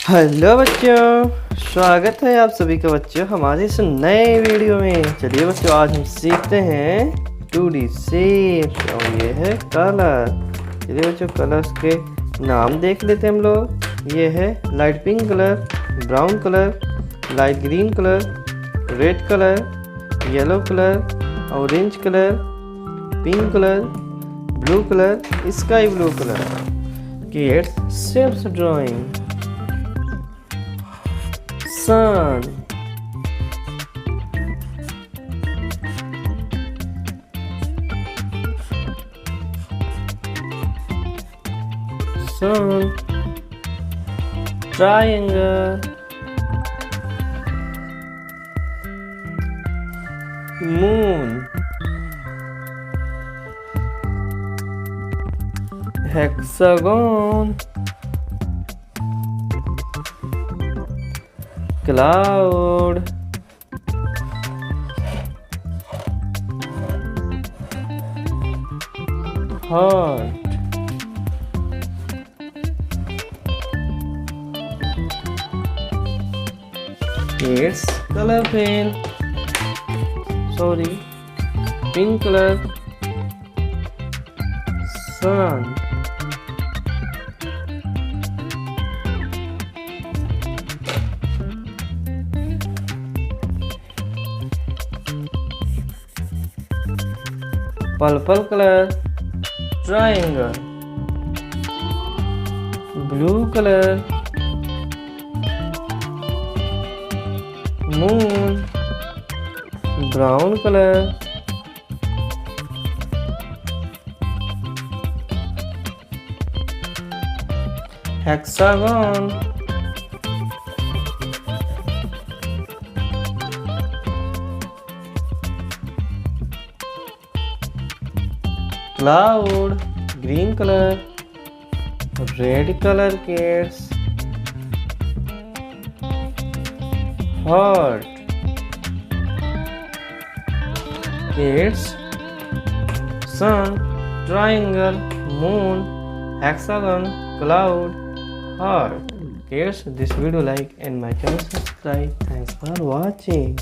Hello बच्चों, स्वागत है आप सभी का बच्चों हमारे इस नए वीडियो में। चलिए बच्चों, आज हम सीखते हैं 2D शेप्स और ये है कलर। चलिए बच्चों, कलर्स के नाम देख लेते हैं हम लोग। ये है light pink colour, brown colour, light green colour, red colour, yellow colour, orange colour, pink colour, blue colour, sky blue colour. Kids shapes drawing. Sun, sun, triangle, moon, hexagon, cloud, heart, it's color pen, pink color, sun, purple color, triangle, blue color, moon, brown color, hexagon, cloud, green color, red color kids, heart kids, sun, triangle, moon, hexagon, cloud, heart. Kids, this video like and my channel subscribe. Thanks for watching.